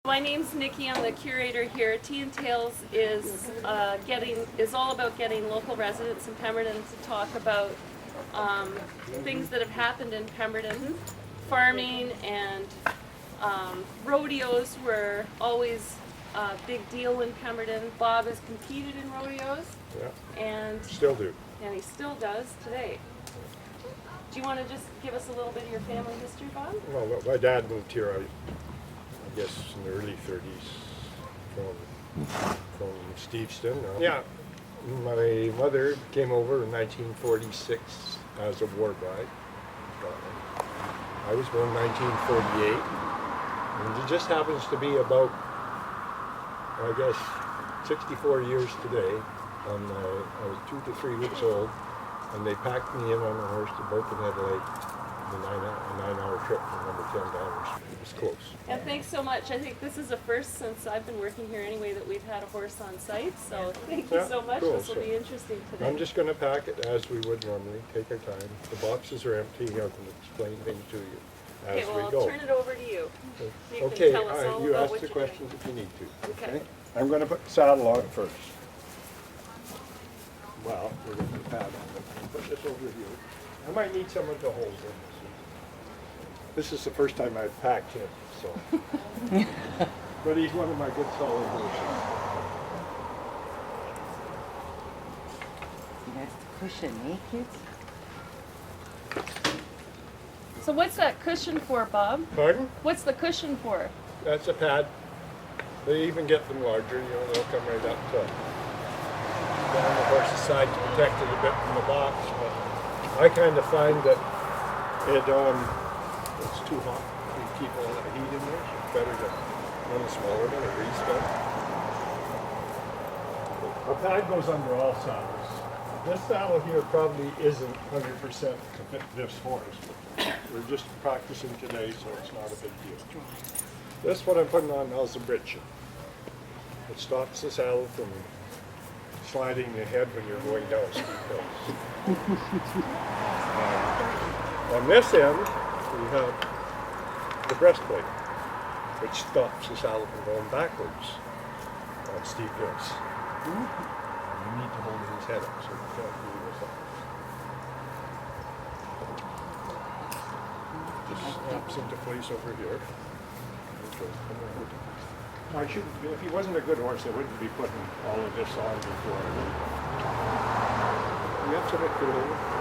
My name's Nikki. I'm the curator here. Tea and Tales is all about getting local residents in Pemberton to talk about things that have happened in Pemberton. Farming and rodeos were always a big deal in Pemberton. Bob has competed in rodeos. Yeah. And still do. And he still does today. Do you want to just give us a little bit of your family history, Bob? Well, my dad moved here, I guess, in the early 30s from Steveston. Yeah, my mother came over in 1946 as a war bride. I was born in 1948, and it just happens to be about, I guess, 64 years today. I was 2 to 3 weeks old, and they packed me in on a horse to Birkenhead Lake, a 9-hour trip from number 10 down. It was close. And thanks so much. I think this is a first since I've been working here anyway that we've had a horse on site, so thank you so much. Cool. This will be interesting today. I'm just going to pack it as we would normally. Take our time. The boxes are empty. I can explain things to you as we go. Okay, well, I'll turn it over to you. Okay, you ask the questions if you need to. Okay. I'm going to put the saddle on first. Well, we're going to pad on it. Put this over here. I might need someone to hold it. This is the first time I've packed him, so. But he's one of my good solid horses. That's the cushion, eh, kids? So what's that cushion for, Bob? Pardon? What's the cushion for? That's a pad. They even get them larger, they'll come right up to down the horse's side to protect it a bit from the box. But I kind of find that it's too hot. You keep all that heat in there, so it's better to run a smaller one, a grease gun. A pad goes under all saddles. This saddle here probably isn't 100% to fit this horse. We're just practicing today, so it's not a big deal. This what I'm putting on now is a bridge. It stops the saddle from sliding your head when you're going down steep hills. On this end, we have the breastplate, which stops the saddle from going backwards on steep hills. You need to hold his head up so you can't move this up. Just snaps into place over here. I shouldn't. If he wasn't a good horse, I wouldn't be putting all of this on before. You have to make it over.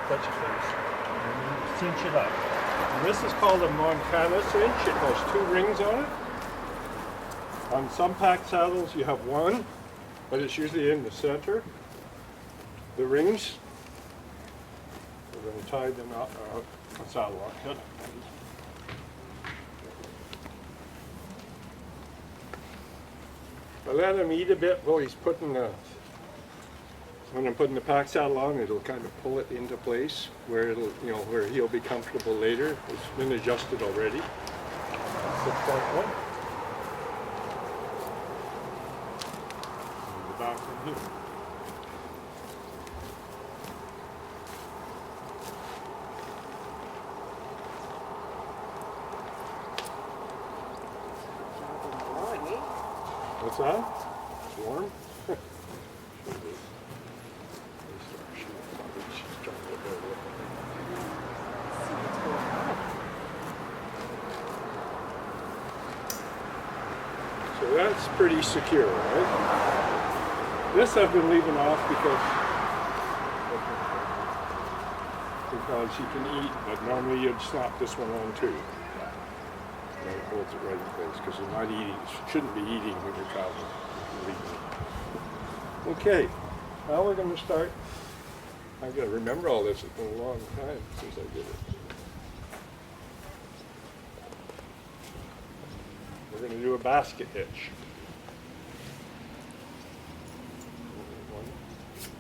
Touch your face. And cinch it up. And this is called a Montana cinch. It has 2 rings on it. On some pack saddles, you have one, but it's usually in the center. The rings, we're going to tie them out, a saddle lock. I let him eat a bit while he's putting when I'm putting the pack saddle on, it'll kind of pull it into place where it'll, where he'll be comfortable later. It's been adjusted already. 6.1. And the back from here. What's that? It's warm? So that's pretty secure, right? This I've been leaving off because you can eat, but normally you'd snap this one on too. And it holds it right in place because you're not eating. Shouldn't be eating when you're traveling. Okay, now we're going to start. I've got to remember all this. It's been a long time since I did it. We're going to do a basket hitch.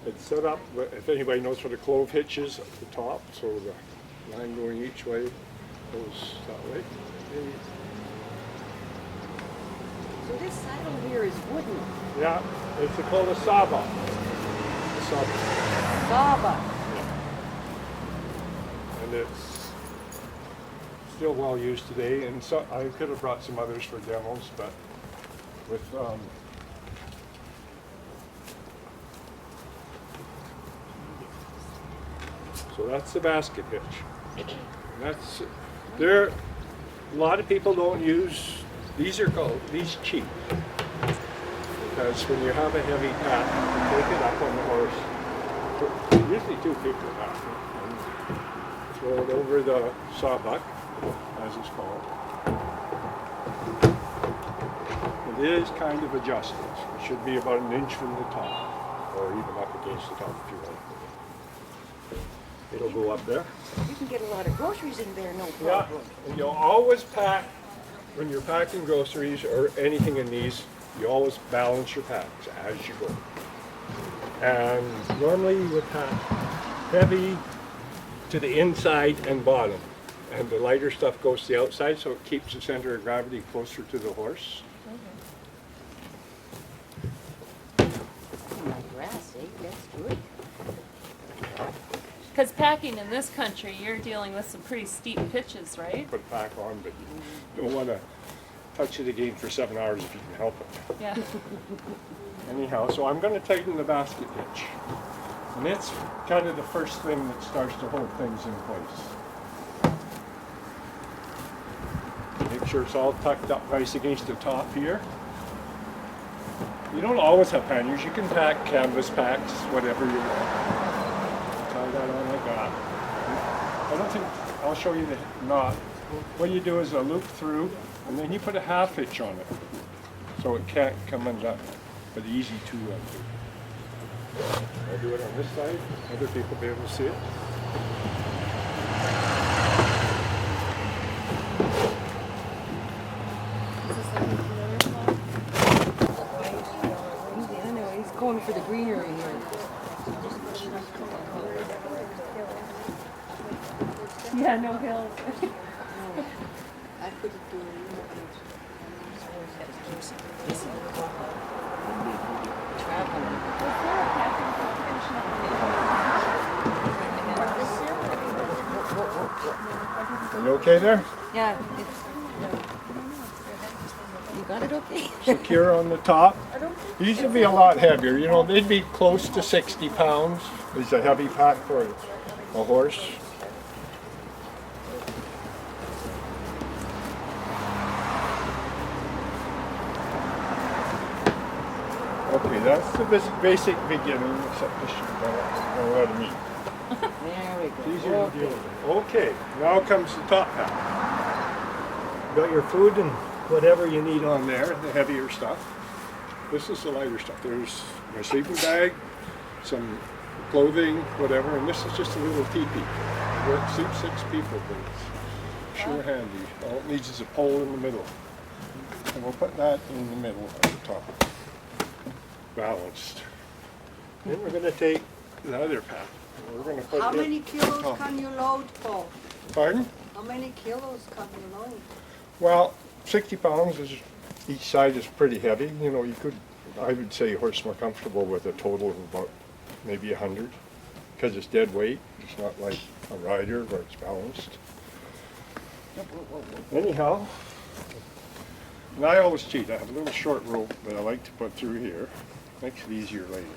It's set up, if anybody knows what a clove hitch is, at the top, so the line going each way goes that way. So this saddle here is wooden. Yeah, it's called a sawbuck. A sawbuck. sawbuck. And it's still well used today. And so I could have brought some others for demos, but with so that's the basket hitch. And that's there. A lot of people don't use these. Are called these cheap because when you have a heavy pack, you take it up on the horse. Usually 2 people have it, and throw it over the sawbuck, as it's called. It is kind of adjusted. It should be about 1 inch from the top, or even up against the top if you want. It'll go up there. You can get a lot of groceries in there, no Yeah, problem. and you'll always pack, when you're packing groceries or anything in these, you always balance your packs as you go. And normally you would pack heavy to the inside and bottom, and the lighter stuff goes to the outside, so it keeps the center of gravity closer to the horse. Oh, my grass, eh? That's good. Because packing in this country, you're dealing with some pretty steep pitches, right? Put it back on, but you don't want to touch it again for 7 hours if you can help it. Yeah. Anyhow, so I'm going to tighten the basket hitch. And it's kind of the first thing that starts to hold things in place. Make sure it's all tucked up nice against the top here. You don't always have panniers. You can pack canvas packs, whatever you want. Tie that on like that. I don't think, I'll show you the knot. What you do is a loop through, and then you put a half hitch on it. So it can't come undone, but easy to undo. I'll do it on this side, other people will be able to see it. Is this like a familiar one? I know, he's going for the greenery here. Yeah, no hills. I couldn't do it. Traveling. Are you okay there? Yeah. You got it okay? Secure on the top. These would be a lot heavier. You know, they'd be close to 60 pounds. It's a heavy pack for a horse. Okay, that's the basic beginning, except this should go a lot of meat. There we It's go. easier to deal with. Okay, now comes the top pack. Got your food and whatever you need on there, the heavier stuff. This is the lighter stuff. There's my sleeping bag, some clothing, whatever, and this is just a little teepee. Where it sleeps 6 people, but it's sure handy. All it needs is a pole in the middle. And we'll put that in the middle at the top. Balanced. Then we're going to take the other pack. We're going to put How it many on kilos top. can you load, Paul? Pardon? How many kilos can you load? Well, 60 pounds is, each side is pretty heavy. You know, you could, I would say a horse more comfortable with a total of about maybe 100 because it's dead weight. It's not like a rider where it's balanced. Anyhow, and I always cheat. I have a little short rope that I like to put through here. Makes it easier later.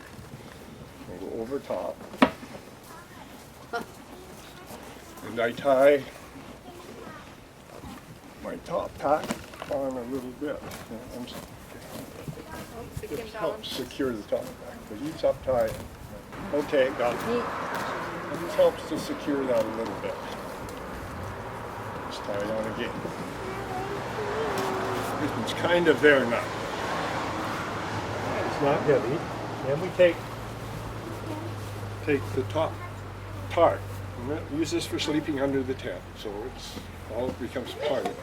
I'll go over top. And I tie my top pack on a little bit. This helps secure the top pack, because each up tie. Okay, got it. This helps to secure that a little bit. Just tie it on again. It's kind of there now. It's not heavy. Then we take the top part. And use this for sleeping under the tent, so it's all becomes part of it.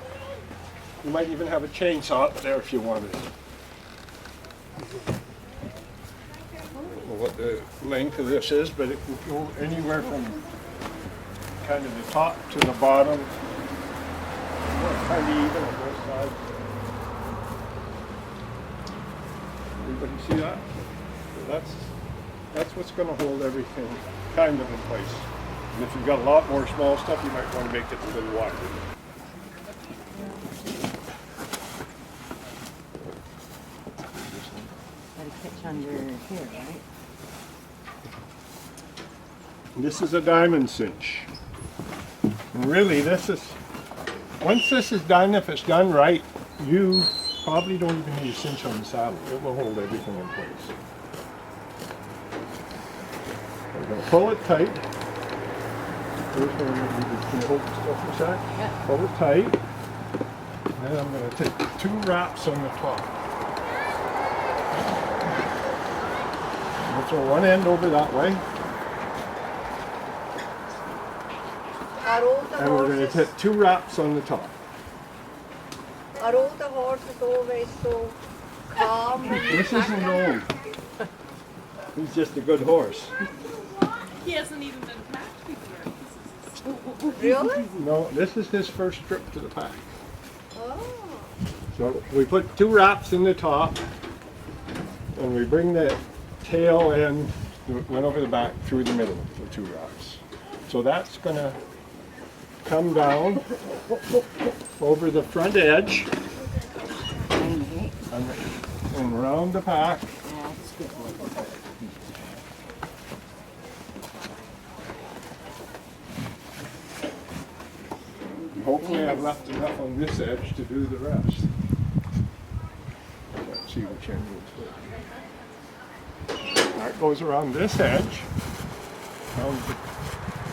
You might even have a chainsaw up there if you wanted. I don't know what the length of this is, but it can go anywhere from kind of the top to the bottom. Kind of even on both sides. Everybody see that? So that's That's what's going to hold everything kind of in place. And if you've got a lot more small stuff, you might want to make it a little wider. Got a hitch under here, right? This is a diamond cinch. And really, once this is done, if it's done right, you probably don't even need a cinch on the saddle. It will hold everything in place. We're going to pull it tight. First one, you can hold the stuff for a sec. Yeah. Pull it tight. And then I'm going to take 2 wraps on the top. I'll throw one end over that way. Are all the And we're going to horses, take 2 wraps on the top. are all the horses always so calm? This isn't old. He's just a good horse. He hasn't even been packed before. Really? No, this is his first trip to the pack. Oh. So we put 2 wraps in the top, and we bring the tail end, went over the back through the middle with 2 wraps. So that's going to come down over the front edge and around the pack. That's good. Hopefully I've left enough on this edge to do the rest. Let's see which end goes there. That goes around this edge.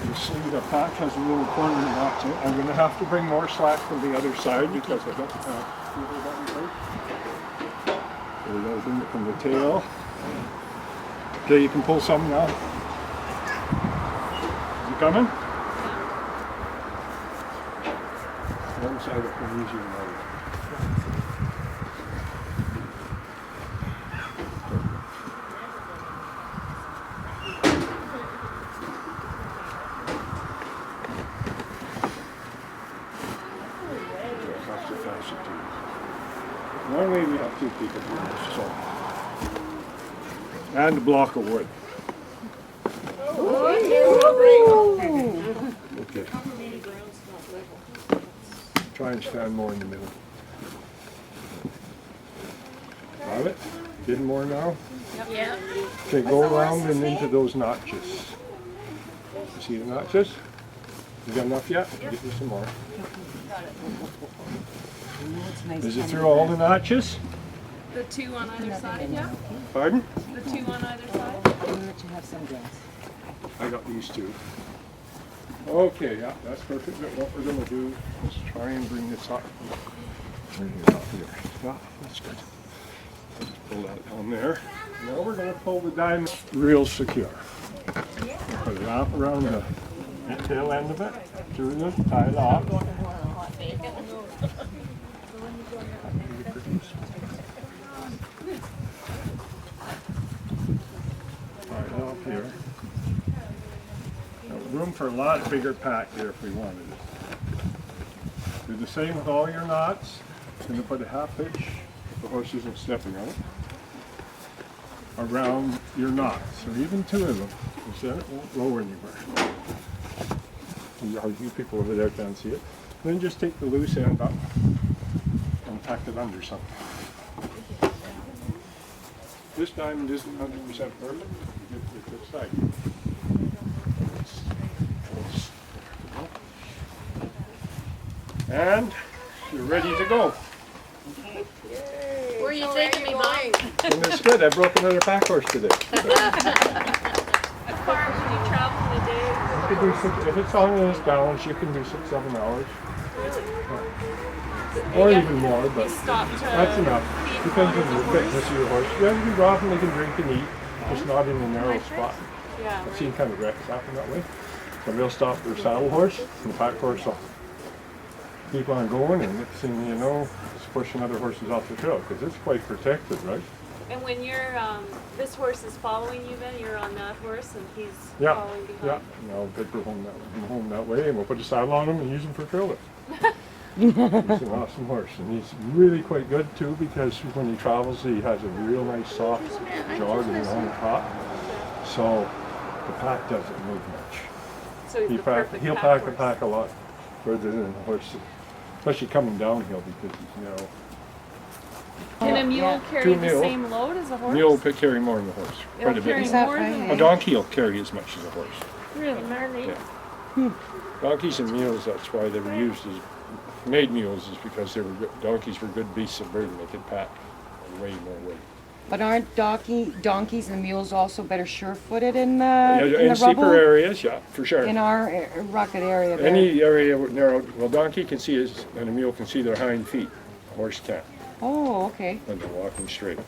You see the pack has a little corner knot in it. I'm going to have to bring more slack from the other side because I don't have So we got to bring it from the tail. Okay, you can pull some now. Is it coming? One side up and easier than the other. That's the fast it is. Normally we have 2 people doing this, so. And a block of wood. Okay. Try and stand more in the middle. Got it? Getting more now? Yeah. Okay, go around and into those notches. You see the notches? You got enough yet? Get you some more. It's nice Is it tender through all the grass. notches? The 2 on either side, yeah? Pardon? The 2 on either side? I'll let you have some grass. I got these 2. Okay, yeah, that's perfect. But what we're going to do is try and bring this up. Bring it up here. Yeah, that's good. Just pull that down there. Now we're going to pull the diamond real secure. Put it up around the tail end of it. Through this, tie it off. Tie it off here. Room for a lot bigger pack here if we wanted it. Do the same with all your knots. Going to put a half hitch, the horse isn't stepping on it, around your knots, or even 2 of them, because then it won't roll anywhere. You people over there can't see it. Then just take the loose end up and tack it under something. This diamond isn't 100% perfect. You get the good side. And you're ready to go. Where are you taking me, Mom? And it's good. I broke another pack horse today. How far would you travel in a day? You can do 6, if it's on this balance, you can do 6-7 hours. Or even more, but that's enough. Depends on the fitness of your horse. Yeah, you can go off and they can drink and eat, just not in a narrow spot. Yeah. I've seen kind of wrecks happen that way. Somebody will stop their saddle horse, and the pack horse will keep on going, and next thing you know, it's pushing other horses off the trail, because it's quite protected, right? And when you're, this horse is following you then, you're on that horse and he's Yeah, following behind? yeah. And I'll take her home that way, and we'll put a saddle on him and use him for trail lift. He's an awesome horse, and he's really quite good too, because when he travels, he has a real nice soft jog and on the top. so the pack doesn't move much. So he's the perfect He'll pack pack horse. a pack a lot further than a horse, especially coming downhill because he's narrow. Can a mule Yeah. carry Two the mule. same load as a horse? Mule will carry more than the horse, It'll quite a carry bit. Is that more than right? A donkey will carry as much as a horse. Really? Yeah. Donkeys and mules, that's why they were used as, made mules, is because they were good, donkeys were good beasts of burden, they could pack way more weight. But aren't donkeys and mules also better sure-footed in Yeah, the in steeper rubble? areas, yeah, for sure. In our rugged area there. Any area with narrow, well, donkey can see his, and a mule can see their hind feet. A horse can't Oh, okay. when they're walking straight.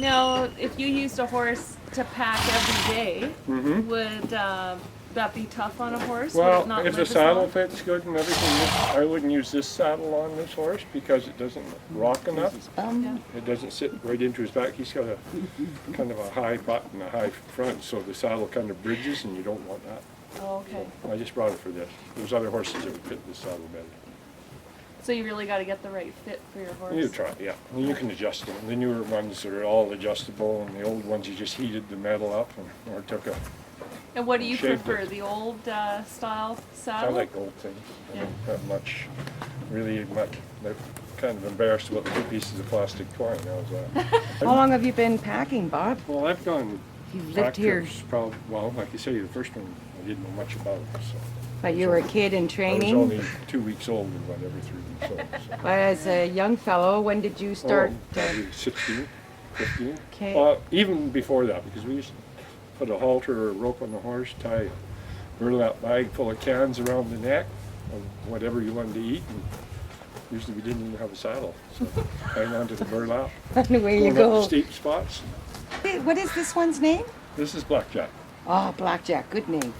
Now, if you used a horse to pack every day, Mm-hmm. would that be tough on a horse? Would Well, it not if the live as saddle long? fits good and everything, I wouldn't use this saddle on this horse because it doesn't rock enough. It doesn't sit right into his back. He's got a kind of a high butt and a high front, so the saddle kind of bridges, and you don't want that. Oh, okay. I just brought it for this. There's other horses that would fit this saddle better. So you really got to get the right fit for your horse. You try, yeah. And you can adjust them. The newer ones are all adjustable, and the old ones you just heated the metal up or took a. And what do you Shaved prefer, it. the old style I saddle? like old things. I Yeah. don't have much, really much. They're kind of embarrassed about the 2 pieces of plastic twine. How's that? How long have you been packing, Bob? Well, I've gone You've back lived here, trips probably, well, like you say, the first one I didn't know much about, so. but you were a kid in I was training. only 2 weeks old and whatever, 3 weeks old. So. But as a young fellow, when did you start? Oh, probably 16, 15. 'Kay. Well, even before that, because we used to put a halter or a rope on the horse, tie a burlap bag full of cans around the neck of whatever you wanted to eat. And usually we didn't even have a saddle, so hang on to the burlap. Away you Going up go. the steep spots. What is this one's name? This is Blackjack. Oh, Blackjack. Good name.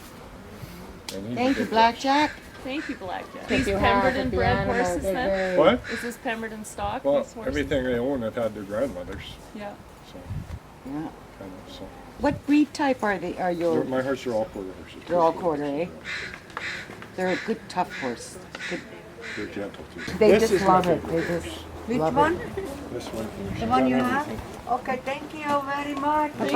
And he's a Thank you, big horse. Blackjack. Thank you, Blackjack. If These you have Pemberton the bred animal, horses they're then? very- What? Is this Pemberton stock, Well, these horses? everything I own I've had their grandmothers, Yeah. so Yeah. kind of, so. What breed type are they? Are your? My horses are all quarter horses. They're all quarter, eh? They're a good tough horse. Good. They're gentle too. They This just is my love it. favorite They just horse. Which love one? it. This one. The She's one done you have? everything. Okay, thank you very much. Bye.